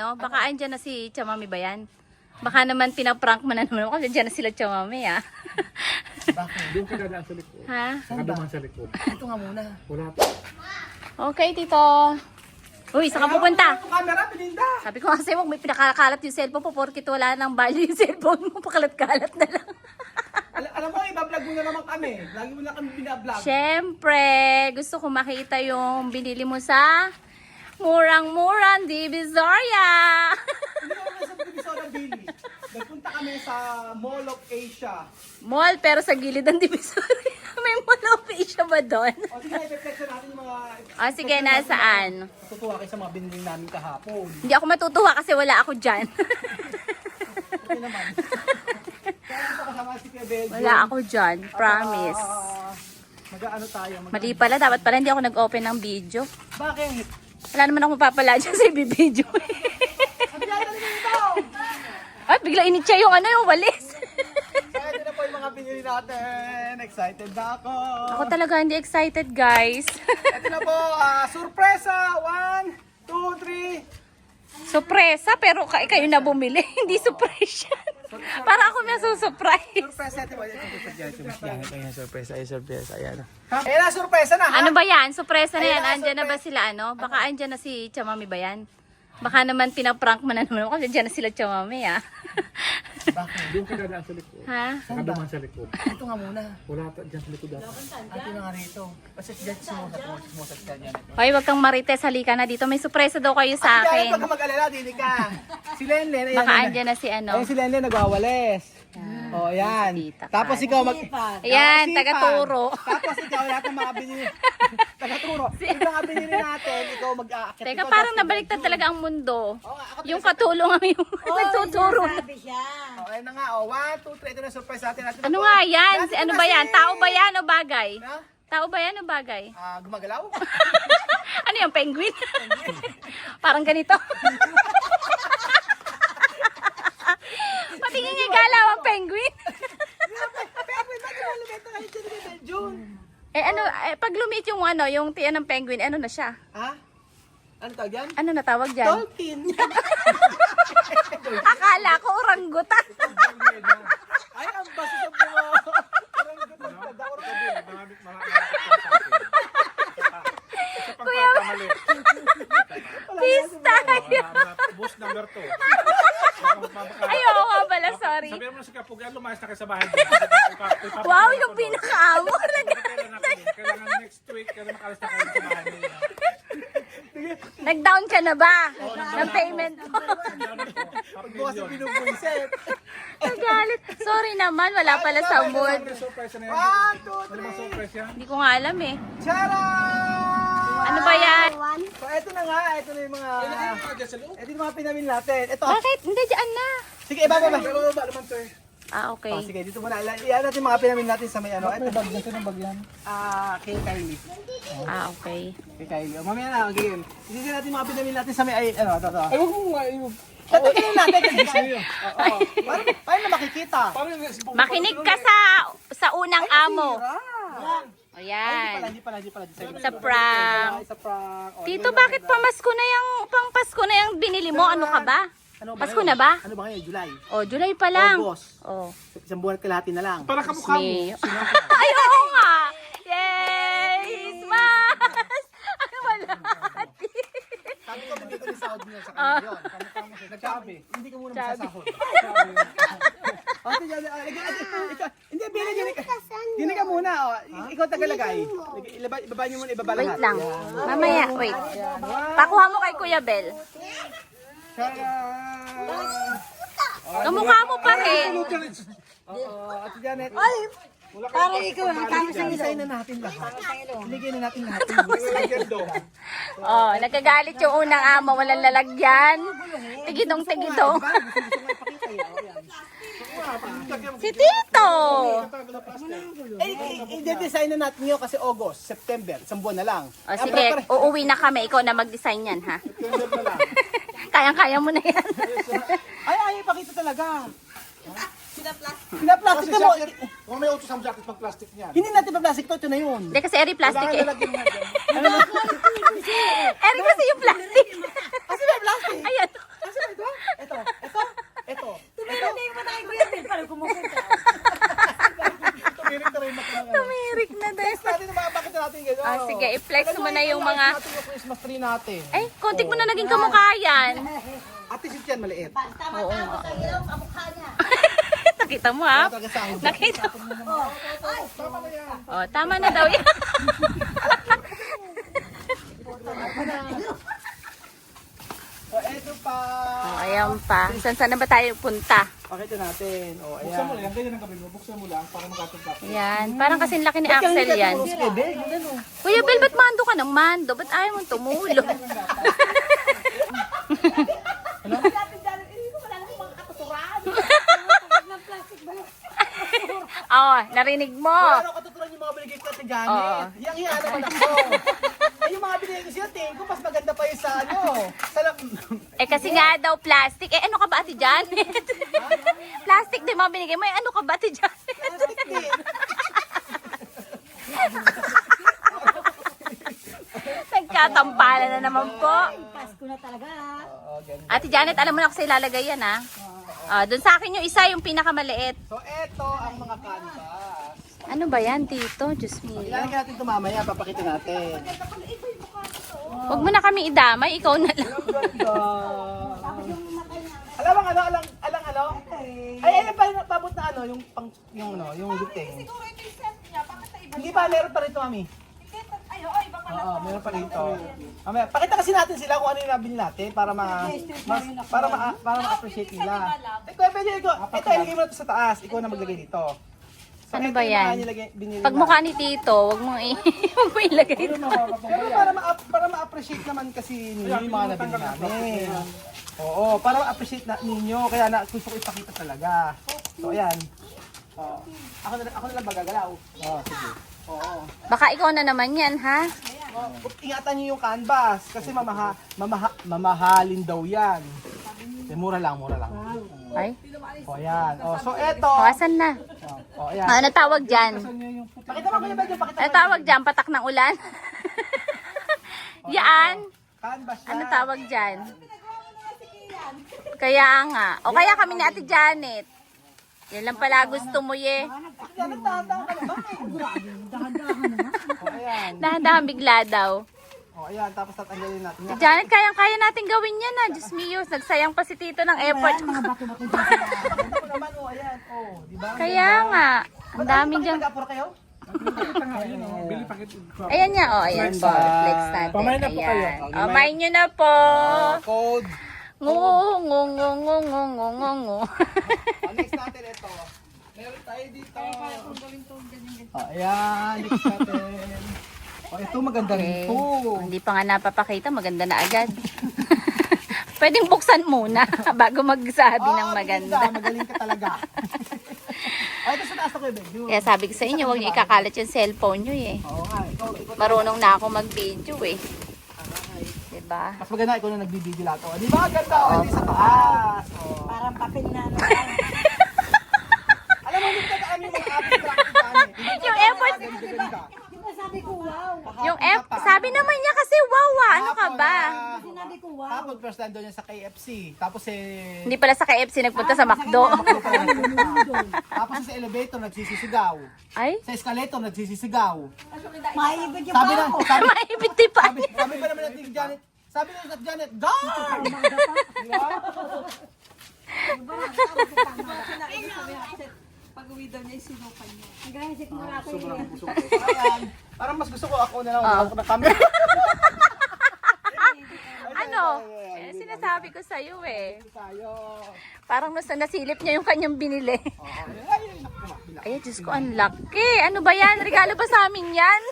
No, baka andyan na si Chamami ba yan? Baka naman pinaprank mo na naman ako. Andyan na sila Chamami, ah. Bakit? Doon ka dadaan sa likod. Ha? Saka dumaan sa likod. Ito nga muna. Wala pa. Okay, tito. Uy, saan ka pupunta? Camera, pininda. Sabi ko kasi huwag may pinakakalat yung cellphone po porkit wala nang value yung cellphone mo. Pakalat-kalat na lang. Alam mo, ibablog mo na naman kami. Lagi mo na kami binablog. Siyempre, gusto ko makita yung binili mo sa murang-murang Divisoria. Hindi ko naman sa Divisoria Billy. Nagpunta kami sa Mall of Asia. Mall, pero sa gilid ng Divisoria. May Mall of Asia ba doon? O sige, i-reflection natin yung mga... O sige, nasaan? Matutuwa kayo sa mga binili namin kahapon. Hindi ako matutuwa kasi wala ako dyan. Okay naman. Kaya ito kasama si Kuya Belgium. Wala ako dyan, promise. Mag-ano tayo? Mali pala, dapat pala hindi ako nag-open ng video. Bakit? Wala naman ako mapapala dyan sa video. Ang ganda nito ito! At bigla initya yung ano, yung walis. Kaya ito na po yung mga binili natin. Excited na ako. Ako talaga hindi excited, guys. Ito na po, surpresa! 1, 2, 3. Sorpresa, pero kayo na bumili. Hindi surprise yan. Para ako may surprise. Surpresa, ito ba? Ito surpresa, ay surpresa, ayan. Ayan na, surpresa na ha? Ano ba yan? Sorpresa na yan. Ayun, Andyan na ba sila ano? Baka andyan na si Chamami ba yan? Baka naman pinaprank mo na naman ako. Andyan na sila Chamami, ah. Bakit? Doon ka dadaan sa likod. Ha? Saka dumaan sa likod. Ito nga muna. Wala pa dyan sa likod dapat. Ito na nga rito. Kasi dyan sumusat ka niyan. Hoy, wag kang marites. Halika na dito. May sorpresa daw kayo sa Kaya akin. pag mag-alala, dili ka. Si Lenlen, ayan. Baka andyan na si ano. Ayun si Lenlen, nagwawales. O, ayan. si Tita Tapos Kat. ikaw Ayan, Sipag. taga-turo. Tapos ikaw, lahat ng mga binili. Taga-turo. Yung mga binili natin, ikaw mag-aakit. Teka, Ikaw, parang Justin nabaliktad Benjun. talaga ang mundo. Oo nga, ako Yung katulong ang yung nagtuturo. O, ayun na nga. O, 1, 2, 3. Ito na surprise natin. Ano nga yan? Nandito Ano na ba yan? si- Tao ba yan o bagay? Ha? Tao ba yan o bagay? Gumagalaw? Ano yung penguin? Parang ganito. Patingin niya galaw ang penguin. Pag lumit yung ano, yung tiyan ng penguin, ano na siya? Ha? Ano tawag yan? Ano na tawag dyan? Dolphin. Akala ko oranggutan. Ay, ang baso sa bunga. Kuya, peace tayo. Bus number 2. Ayoko nga pala, sorry. Sabihan mo na si Kapugan, lumayas na kayo sa bahay. Wow, yung pinaka-amo. Kailangan next week, kailangan makalas na kayo sa bahay nila. Nag-down ka na ba? Ng payment mo? Bukas yung binubuisit. Nagalit. Sorry naman, wala pala sa mood. Ano surprise na yan? 1, 2, Ano bang surprise yan? Hindi ko nga alam eh. 3. Charan! Ano ba yan? So, ito na nga. Ito na yung mga... Ito yung mga pinamin natin. Ito. Bakit? Hindi, dyan na. Sige, ibaba ba? Baba naman to eh. Ah, okay. Oh, sige, dito muna. Iyan natin mga pinamin natin sa may ano. Ito bag. Ito ng bag yan. Kay Kylie. Ah, okay. Kay Kylie. O, mamaya na. Okay, yun. Isisi natin mga pinamin natin sa may... Ay, ano, ito. Ay, huwag mo nga. Tatagilin natin kasi... Oo. Paano na makikita? Makinig ka sa unang amo. O yan. Hindi pala. Sa prank. Sa prank. O, Tito, bakit pamasko na yung, pang Pasko na yung binili mo? Ano ka ba? Ano Pasko na ba? Ano ba ngayon? July? Oh, July pa lang. August. Oh. Isang buwan at kalahati na lang. Para kamukha mo. May... Ay, oo nga. Yay! Mas! Ano wala? Sabi ko, dito ni Saudi na sa kanya yun. Nagsabi. Hindi ka muna masasahod. Hindi, Dini ka muna. Ikaw tagalagay. Ibaba niyo muna, ibaba Wait lahat. lang. Mamaya, wait. Pakuha mo kay Kuya Bel. Kamukha mo pa rin. Ate Janet. Para ikaw ang tama sa Isay na natin lahat. Iligay na natin lahat. Oh, nagkagalit yung unang amo. Walang lalagyan. Tigidong-tigidong. Si Tito! I-design na natin yun kasi August, September, isang buwan na lang. O sige, uuwi na kami. Ikaw na mag-design yan, ha? Kayang-kaya mo na yan. Ay, pakita talaga. Pinaplastic na mo. Kung may auto sa jacket, pag plastic niyan. Hindi natin pa-plastic to, ito na yun. Hindi kasi eri plastic eh. Lalagyan mo dyan. Eri kasi yung plastic. Kasi may plastic. Ayan. Kasi Sige, i-flex mo na yung mga... natin yung Christmas tree natin. Ay, kontik mo na naging kamukha yan. Ate, sit yan, maliit. Tama-tama sa ilaw, kamukha niya. Nakita mo ha? Talaga sa akin. Nakita mo. Oh, tama na daw yan. O, eto pa. Oh, ayan pa. Saan na ba tayo punta? Pakita natin. O, Buksan mo ayan. lang, ganyan ang gawin mo. Buksan mo lang para makatugtap. Yan. Parang kasing laki ni Axel yan. Kuya Bel, ba't mando ka ng mando? Ba't ayaw mong tumulong? Oo, narinig mo. Ano katuturan yung mga binigay ko natin Oo. Janet? Yang iya naman ako. Ay, yung mga binigay ko siya, tingin ko mas maganda pa yung sa ano. Sa Eh kasi nga daw plastic. Eh ano ka ba Ate Janet? Plastic din mga binigay mo. Eh ano ka ba Ate Janet? plastic din. Nagkatampala na naman po. Pasko na talaga. Oo, ganun. Ate Janet, alam mo na kasi ilalagay yan ha. Doon sa akin yung isa, yung pinakamaliit. So, eto ang mga canvas. Ano ba yan, Tito? Diyos mio. Ilalagay natin ito mamaya, papakita natin. Huwag mo na kami idamay, ikaw na lang. Ganda. Alam mo ano, alang. Ay, pabot na ano, yung pang, yung ano, yung duting. Hindi pa, meron pa rito, mami. Oo, meron pa rito. Mamaya, pakita kasi natin sila kung ano yung nabili natin para para ma-appreciate nila. Ikaw, pwede ito ilagay mo na ito sa taas. Ikaw na maglagay dito. So, Ano ito ba yung yan? mga binili Pag mukha ni Tito, huwag mo huwag mo ilagay. Pero para ma-appreciate naman kasi ninyo yung mga nabili namin. Oo, para ma-appreciate ninyo. Kaya gusto ko ipakita talaga. So, ayan. Ako na lang magagalaw. Sige. Oo. Baka ikaw na naman yan, ha? Ingatan niyo yung canvas kasi mamahalin daw yan. Mura lang. Ay, O, ayan. O, so, eto. asan na? O, ayan. Ano tawag dyan? Pakita mo kuya Bedyo, pakita mo. Ano tawag dyan? Patak ng ulan? Yan. Canvas yan. Ano tawag dyan? Kaya nga. O kaya kami ni Ate Janet. Yan lang pala gusto mo ye. Yan, nagtahan ka naman. O, ayan. Dahan-dahan bigla daw. O, ayan. Tapos tatanggalin natin yan. Janet, kayang-kaya natin gawin yan ha. Diyos mio, nagsayang pa si Tito ng effort. Pakita mo naman, o, ayan. O, di ba? Kaya nga. Ang daming dyan. Nag-apura kayo? Bili pakit. Ayan nga, oh, ayan po. Flex natin. Pamain na po kayo. Ayan. Oh, main nyo na po. Code. Ngungungungungungungungungu. Next natin ito. Meron tayo dito. Ayan, next natin. Ito maganda rin Okay. ito. Hindi pa nga napapakita, maganda na agad. Pwedeng buksan muna bago magsabi ng maganda. Magaling ka talaga. Ay, ito sa taas ako, Bedyo. Kaya sabi ko sa inyo, huwag niyo ikakalat yung cellphone niyo eh. Oo nga, ikaw. Marunong na ako mag-video eh. Diba? Mas maganda ikaw na nagbibideo lahat. Di ba? Ganda. Hindi sa taas. Parang papel na ano. Alam mo, hindi ka ano yung mga ating practice. Yung effort, Di ba sabi ko wow? sabi naman niya kasi wow ah, ano ka ba? Sinabi ko wow. Tapos first time doon niya sa KFC. Tapos Hindi pala sa KFC nagpunta sa McDo. Tapos sa elevator nagsisisigaw. Ay, Sa escalator nagsisisigaw. Maibig yung Sabi na, pa ako. sabi, maibiti pa. sabi ba naman natin Janet? Sabi na Janet, go! Pag-uwi daw niya, sinukan niya. Hanggang sigmura ko yun. Ayan, parang mas gusto ko ako na lang ako na camera. Ano? Eh, sinasabi ko sa'yo eh. Tayo. Parang nasa nasilip niya yung kanyang binili. Ay, Ay, Diyos ko, ang laki. Ano ba yan? Regalo ba sa amin yan?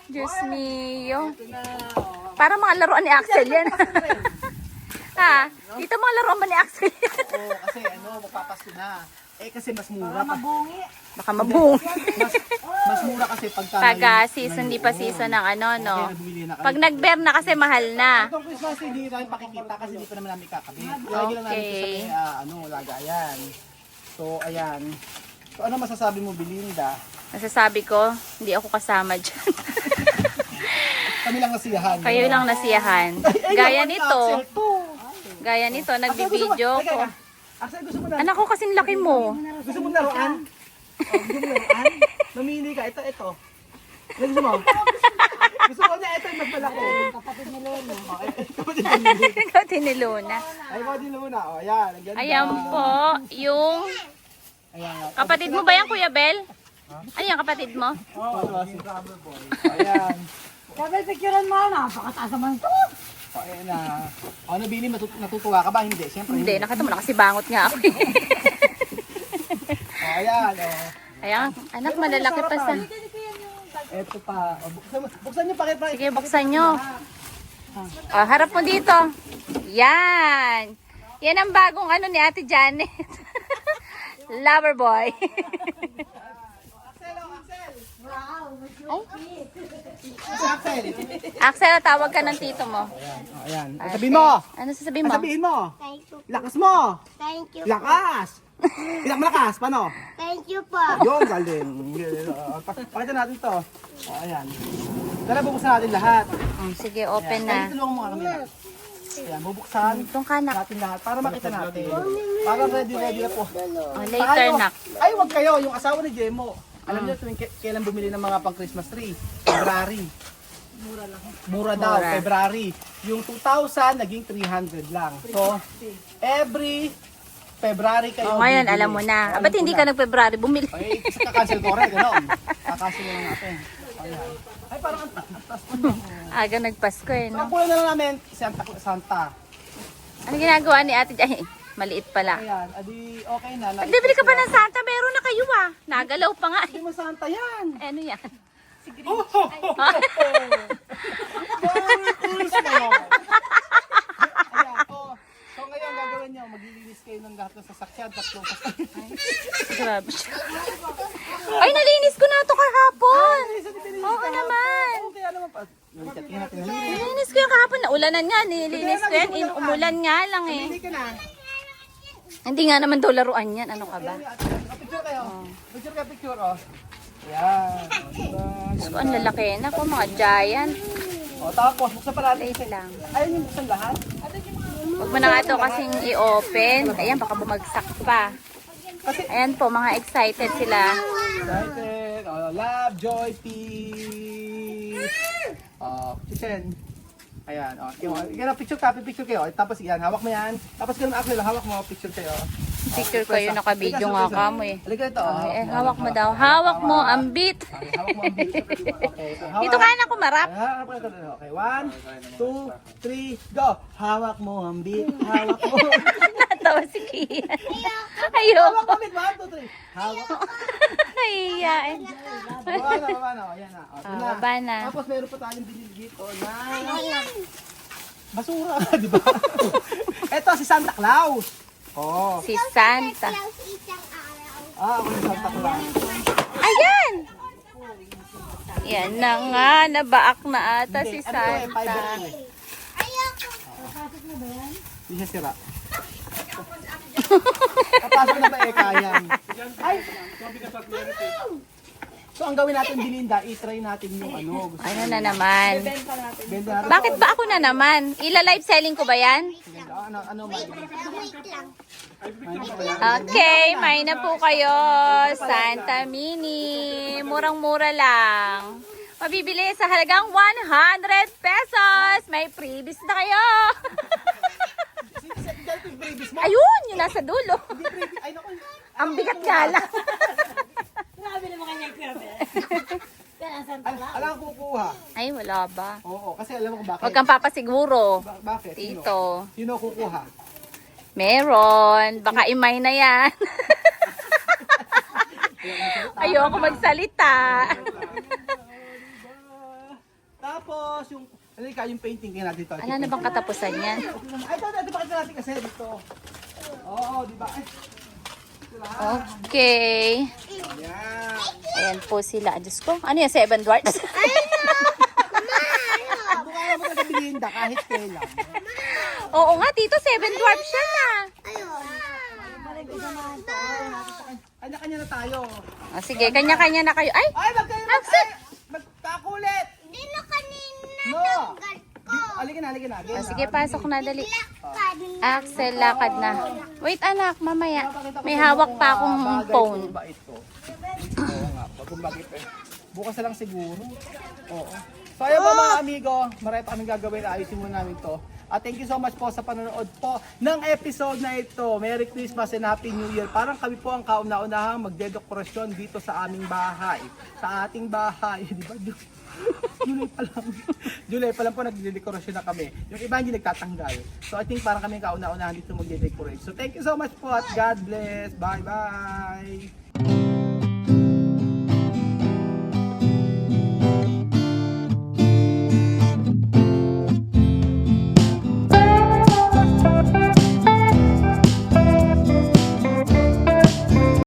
Diyos mio. Parang mga laruan ni Axel yan. Ha? Dito mga laruan ba ni Axel yan? Oo, kasi ano, magpapasko na. Eh kasi mas mura pa. Mabungi. Baka mabung. Mas mura kasi pagka Pagka season, di pa season ng ano, no? Kaya bumili na kami. Pag nag-bear na kasi mahal na. Itong Christmas hindi namin pakikita kasi hindi pa naman namin kakabit. Lagi lang namin ito sa may, ano, lagayan. So, ayan. So, ano masasabi mo, Belinda? Nasasabi ko, hindi ako kasama dyan. Kami lang nasiyahan. Kayo lang nasiyahan. Gaya nito. Gaya nito, nagbibideo ko. Axel, gusto mo na? Anak ko kasing laki mo. Gusto mo laruan? Oh, gusto mo laruan? Namili ka. Ito. Gusto mo? Gusto ko niya, ito yung mas malaki. Kapatid ni Lolo. Okay, kapatid ni Luna. Ikaw tiniluna. Ay, kapatid ni Luna. O, ayan. Ang ganda. Ayan po, yung Ayan. kapatid mo ba yan, Kuya Bel? Ayan, kapatid mo? Oo, si Rubber Boy. Ayan. Sabi, picturean mo, napakataas naman ito. O, ayan na. O, nabili, natutuwa ka ba? Hindi, siyempre. Hindi, nakita mo na kasi bangot nga ako. O, ayan. O. Ayan, anak, malalaki pa sa... Ito pa. O, buksan niyo, pakita. Sige, buksan nyo. Oh, harap mo dito. Yan. Yan ang bagong ano ni Ate Janet. Lover boy. Axel. Axel, tawag ka ng tito mo. O, ayan. Sabihin mo. Ano sasabihin mo? Sabihin mo. Thank you. Lakas mo. Thank you. Lakas. Ilang malakas. Paano? Thank you po. Yun, galing. Pakita natin to. O, ayan. Tara, bubuksan natin lahat. Sige, open Ayan. na. Tulungan mo nga kami. Ayan, bubuksan Itong kanak. natin lahat para makita natin. Para ready na po. Oh, later, nak. Ay, wag kayo. Yung asawa ni Jemo. Alam niyo tuwing kailan bumili ng mga pang Christmas tree? February. Mura daw, Mura. February. Yung 2,000, naging 300 lang. So, every February kayo. Oh, ngayon, bibili. alam mo na. Alam Ba't ko hindi na. ka nag-February bumili? Ay, kakancel ko rin, gano'n. Kakancel na lang natin. Ayan. Ay, parang ang taas pa niya. Aga nagpasko eh, So, no? ang kulang na lang namin, Santa. Ano ginagawa ni Ate? Ay, maliit pala. Ayan, adi okay na. Nagbibili ka pa ng Santa, meron na kayo ah. Nagalaw pa nga. Hindi mo Santa yan. Eh, ano yan? Merry Christmas! Ayan, oh. So ngayon, gagawin niyo, maglilinis kayo ng lahat ng sasakyan, tatlong sasakyan. Grabe siya. Ay, nalinis ko na ito kahapon. Oo naman. Oo, kaya naman pa. Tingnan natin, nalinis. Nilinis ko yung kahapon. Naulanan nga. Nilinis ko yan. Umulan nga lang eh. Hindi ka na. Hindi nga naman daw laruan yan. Ano ka ba? Picture kayo. Picture ka, picture, oh. Ayan. O, diba? So, ang lalaki na po. Mga giant. O, tapos, buksan pa natin. Wait lang. Ayun yung buksan lahat. Huwag mo na nga ito kasing i-open. Ayan, baka bumagsak pa. Ayan po, mga excited sila. Excited. Love, joy, peace. Chichen. Ayan. Yung picture copy, picture kayo. Tapos yan, hawak mo yan. Tapos ganun ako hawak mo, picture kayo. Picture ko yun, naka-video nga ka mo eh. Halika ito. Eh, hawak mo daw. Hawak mo ang beat. Hawak mo ang picture. Okay. Dito ka na kumarap. Hawak mo ito. Okay. 1, 2, 3, go. Hawak mo ang beat. Hawak mo. Natawa si Kian. Hawak Ayoko. mo beat. 1, 2, 3. Hawak mo. Nahihiyain. Baba na. Ayan na. O, ito na. Baba na. Tapos meron pa tayong binili dito na basura, di ba? Ito si Santa Claus. Oh. Si Santa. Klaus isang araw. Ako si Santa Claus. Ayan! Yan na nga, nabaak na ata si Ano to eh, fiber Santa. to eh. Ayoko. Hindi siya sira. Kapasok na ba kayan? Ay! So ang gawin natin, Belinda, i-try natin yung ano. Ano na naman? Benta natin. Bakit ba ako na naman? Ila-live selling ko ba yan? Ano, Wait lang. Okay, may na po kayo. Santa Mini. Murang-mura lang. Mabibili sa halagang 100 pesos. May freebies na kayo. Ayun, yung nasa dulo. Ay, naku. Ang bigat nga lang. Grabe naman kanya yung grabe. Kaya ang Santa Claus. Alam ko kukuha. Ay, wala ba? Oo, kasi alam mo kung bakit. Huwag kang papasiguro. Bakit? Tito. Sino kukuha? Meron. Baka imay na yan. Ayoko magsalita. Tapos yung halika, yung painting kaya natin ito. Ano na bang katapusan yan? Ay, ito pakita natin kasi dito. Oo, di ba? Ay, Okay. yan. Ayan po sila. Diyos ko. Ano yan? 7 dwarfs? Bukala mo sa Belinda kahit kailan. Oo nga, tito. 7 dwarfs siya na. Kanya-kanya na tayo. Sige, kanya-kanya na kayo. Ay! Ay, wag kayo Axel! magkakulit. Hindi na kanina No. tanggal ko. Halika na. Sige, pasok na. Dali. Kanina. Axel, lakad na. Wait, anak. Mamaya. May hawak pa akong phone. Ba ito? Oo nga, bagong bagay pa. Bukas na lang siguro. Oo. So ayun po mga amigo, marami pa kaming gagawin. Ayusin muna namin to. At thank you so much po sa panonood po ng episode na ito. Merry Christmas and Happy New Year. Parang kami po ang kauna-unahang magdedekorasyon dito sa aming bahay. Sa ating bahay. Di ba? July pa lang. July pa lang po nagdedekorasyon na kami. Yung iba hindi nagtatanggal. So I think parang kami kauna-unahan dito magdedecorate. So thank you so much po at God bless. Bye-bye.